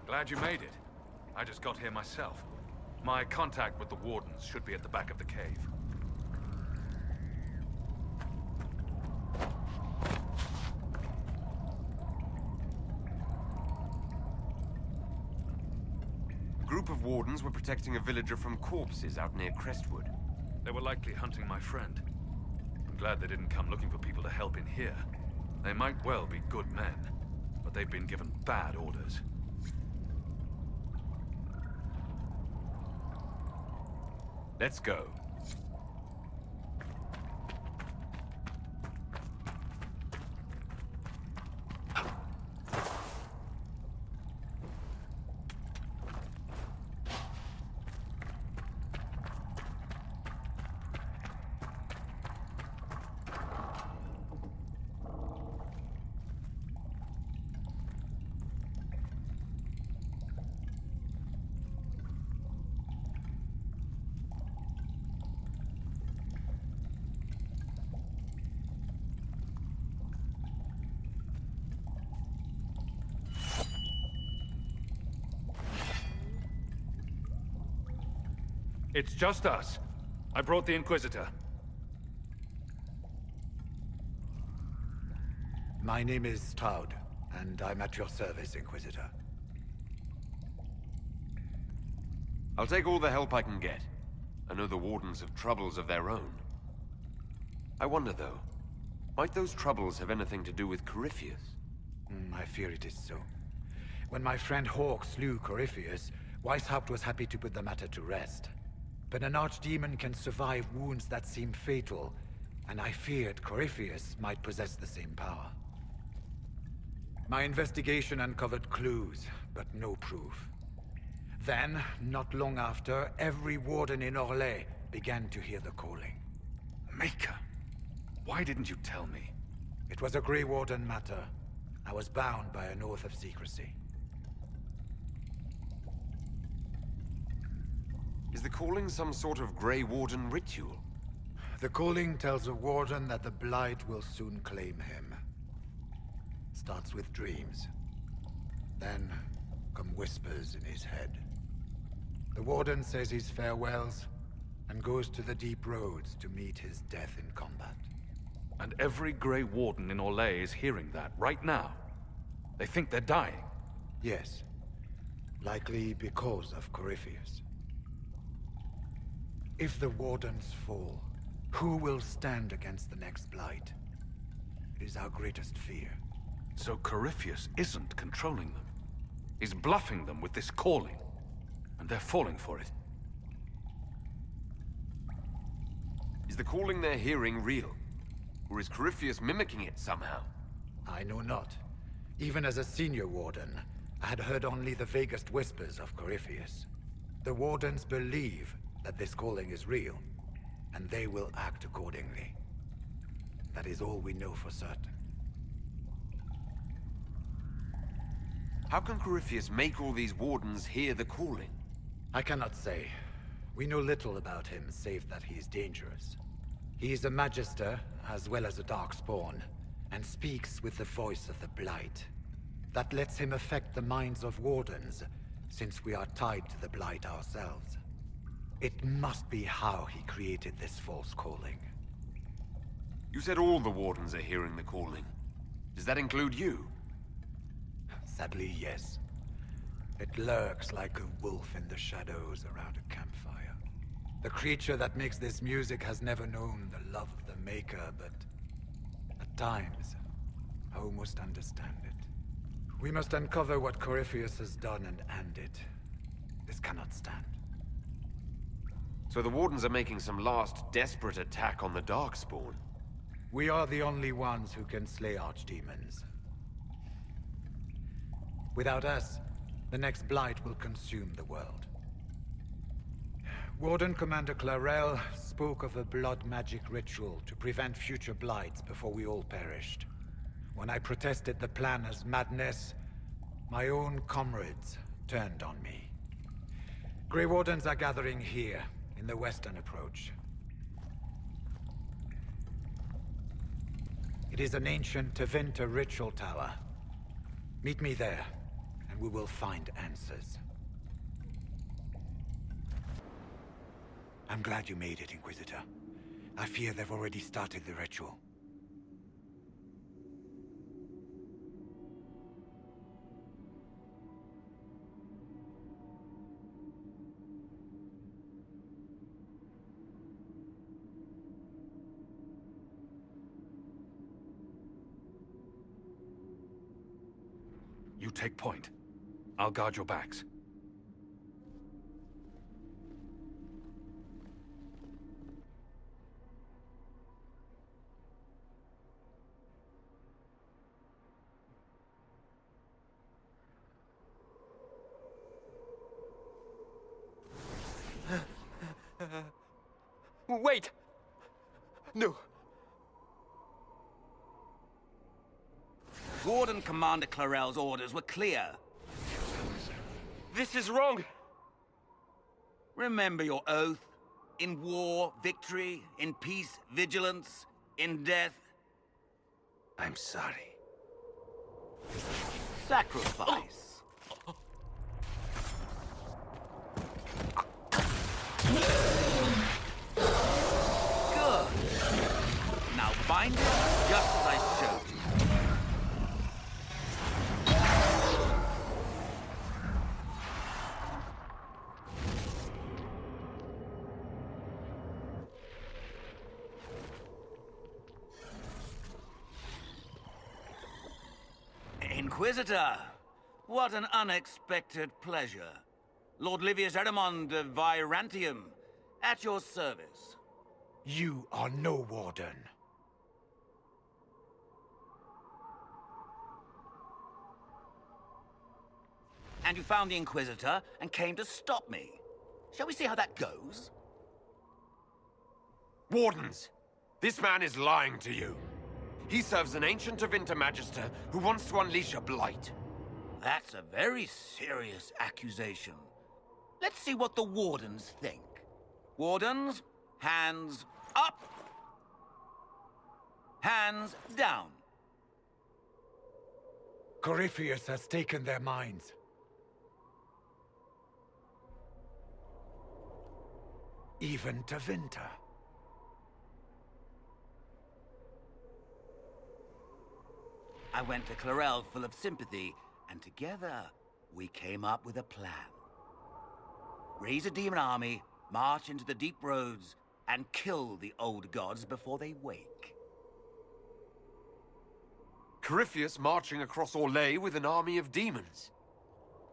Glad you made it. I just got here myself. My contact with the Wardens should be at the back of the cave. A group of Wardens were protecting a villager from corpses out near Crestwood. They were likely hunting my friend. I'm glad they didn't come looking for people to help in here. They might well be good men, but they've been given bad orders. Let's go. It's just us. I brought the Inquisitor. My name is Toud, and I'm at your service, Inquisitor. I'll take all the help I can get. I know the Wardens have troubles of their own. I wonder, though, might those troubles have anything to do with Corypheus? I fear it is so. When my friend Hawk slew Corypheus, Weishaupt was happy to put the matter to rest. But an archdemon can survive wounds that seem fatal, and I feared Corypheus might possess the same power. My investigation uncovered clues, but no proof. Then, not long after, every warden in Orlais began to hear the calling. Maker, why didn't you tell me? It was a Grey Warden matter. I was bound by an oath of secrecy. Is the calling some sort of Grey Warden ritual? The calling tells a warden that the Blight will soon claim him. Starts with dreams. Then come whispers in his head. The warden says his farewells and goes to the deep roads to meet his death in combat. And every Grey Warden in Orlais is hearing that right now. They think they're dying. Yes. Likely because of Corypheus. If the Wardens fall, who will stand against the next Blight? It is our greatest fear. So Corypheus isn't controlling them. He's bluffing them with this calling. And they're falling for it. Is the calling they're hearing real? Or is Corypheus mimicking it somehow? I know not. Even as a senior Warden, I had heard only the vaguest whispers of Corypheus. The Wardens believe that this calling is real, and they will act accordingly. That is all we know for certain. How can Corypheus make all these Wardens hear the calling? I cannot say. We know little about him, save that he is dangerous. He is a Magister, as well as a Darkspawn, and speaks with the voice of the Blight. That lets him affect the minds of Wardens, since we are tied to the Blight ourselves. It must be how he created this false calling. You said all the Wardens are hearing the calling. Does that include you? Sadly, yes. It lurks like a wolf in the shadows around a campfire. The creature that makes this music has never known the love of the Maker, but at times, I almost understand it. We must uncover what Corypheus has done and end it. This cannot stand. So the Wardens are making some last desperate attack on the Darkspawn. We are the only ones who can slay archdemons. Without us, the next Blight will consume the world. Warden Commander Clarel spoke of a blood magic ritual to prevent future Blights before we all perished. When I protested the plan as madness, my own comrades turned on me. Grey Wardens are gathering here, in the western approach. It is an ancient Tevinter ritual tower. Meet me there, and we will find answers. I'm glad you made it, Inquisitor. I fear they've already started the ritual. You take point. I'll guard your backs. Wait! No. Warden Commander Clarel's orders were clear. This is wrong! Remember your oath. In war, victory. In peace, vigilance. In death, I'm sorry. sacrifice. Good. Now bind it just as I showed you. Inquisitor, what an unexpected pleasure. Lord Livius Erimond of Virantium, at your service. You are no warden. And you found the Inquisitor and came to stop me. Shall we see how that goes? Wardens! This man is lying to you. He serves an ancient of Intermagister who wants to unleash a blight. That's a very serious accusation. Let's see what the Wardens think. Wardens, hands up. Hands down. Corypheus has taken their minds. Even Tevinter. I went to Clarel full of sympathy, and together we came up with a plan. Raise a demon army, march into the deep roads, and kill the old gods before they wake. Corypheus marching across Orlais with an army of demons.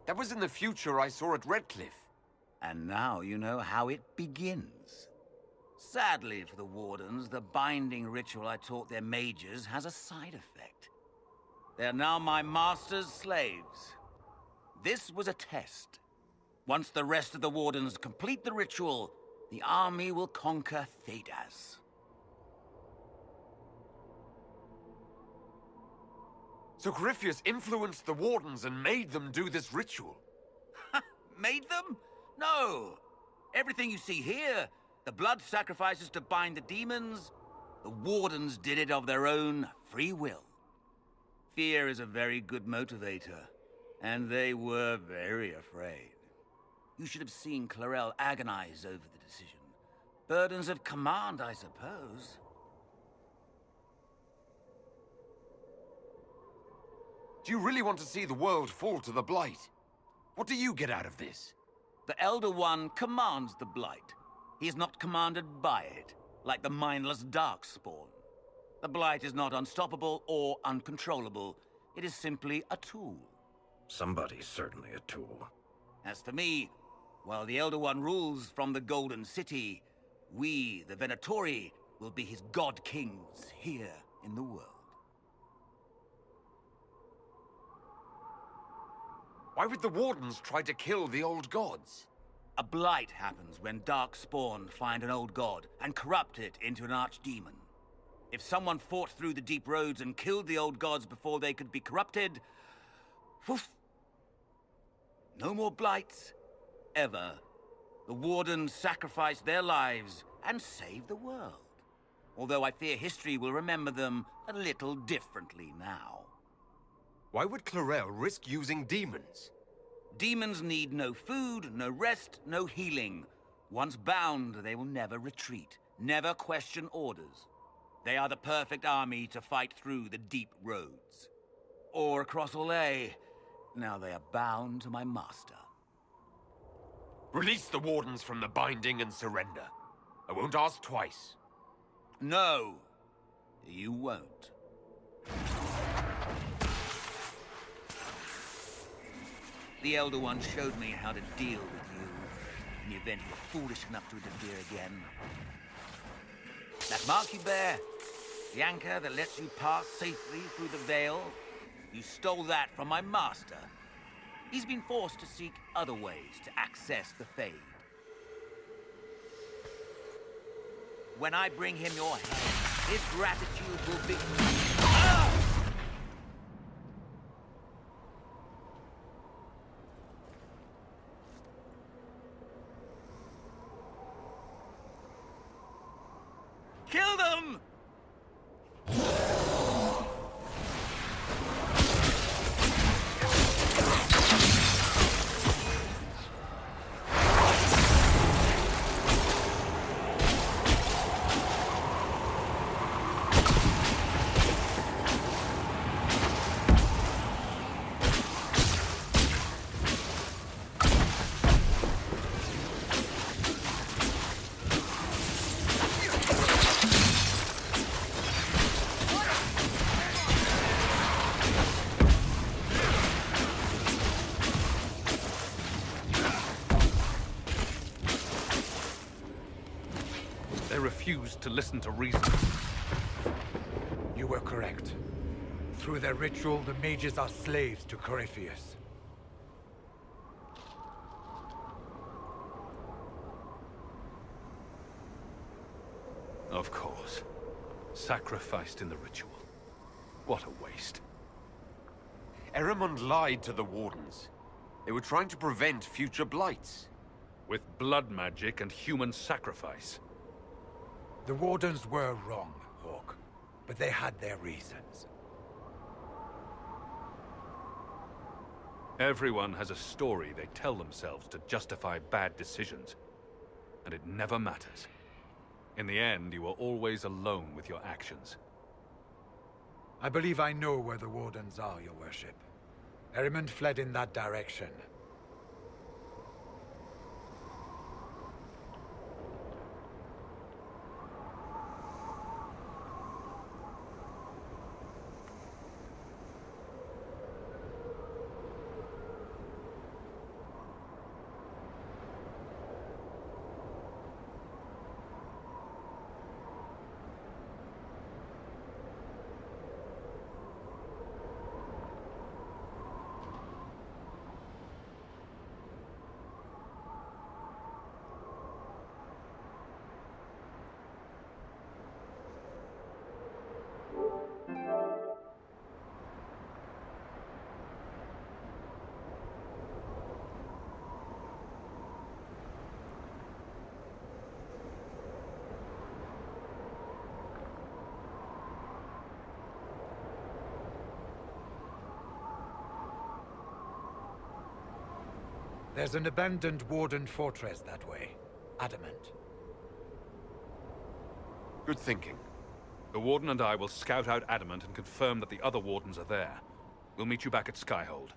That was in the future I saw at Redcliffe. And now you know how it begins. Sadly for the Wardens, the binding ritual I taught their mages has a side effect. They are now my master's slaves. This was a test. Once the rest of the Wardens complete the ritual, the army will conquer Thedas. So Corypheus influenced the Wardens and made them do this ritual. Made them? No. Everything you see here, the blood sacrifices to bind the demons, the Wardens did it of their own free will. Fear is a very good motivator, and they were very afraid. You should have seen Clarel agonize over the decision. Burdens of command, I suppose. Do you really want to see the world fall to the Blight? What do you get out of this? The Elder One commands the Blight. He is not commanded by it, like the mindless Darkspawn. The Blight is not unstoppable or uncontrollable. It is simply a tool. Somebody's certainly a tool. As for me, while the Elder One rules from the Golden City, we, the Venatori, will be his god-kings here in the world. Why would the Wardens try to kill the old gods? A blight happens when Darkspawn find an old god and corrupt it into an archdemon. If someone fought through the deep roads and killed the old gods before they could be corrupted, woof, no more blights, ever. The Wardens sacrificed their lives and saved the world. Although I fear history will remember them a little differently now. Why would Clarel risk using demons? Demons need no food, no rest, no healing. Once bound, they will never retreat, never question orders. They are the perfect army to fight through the deep roads. Or across Olay. Now they are bound to my master. Release the Wardens from the binding and surrender. I won't ask twice. No, you won't. The Elder One showed me how to deal with you, in the event you were foolish enough to interfere again. That mark you bear, the anchor that lets you pass safely through the veil, you stole that from my master. He's been forced to seek other ways to access the paved. When I bring him your head, his gratitude will be... Ah! Kill them! They refused to listen to reason. You were correct. Through their ritual, the mages are slaves to Corypheus. Of course. Sacrificed in the ritual. What a waste. Eramund lied to the Wardens. They were trying to prevent future blights. With blood magic and human sacrifice. The Wardens were wrong, Hawk, but they had their reasons. Everyone has a story they tell themselves to justify bad decisions. And it never matters. In the end, you are always alone with your actions. I believe I know where the Wardens are, Your Worship. Eramund fled in that direction. There's an abandoned Warden fortress that way. Adamant. Good thinking. The Warden and I will scout out Adamant and confirm that the other Wardens are there. We'll meet you back at Skyhold.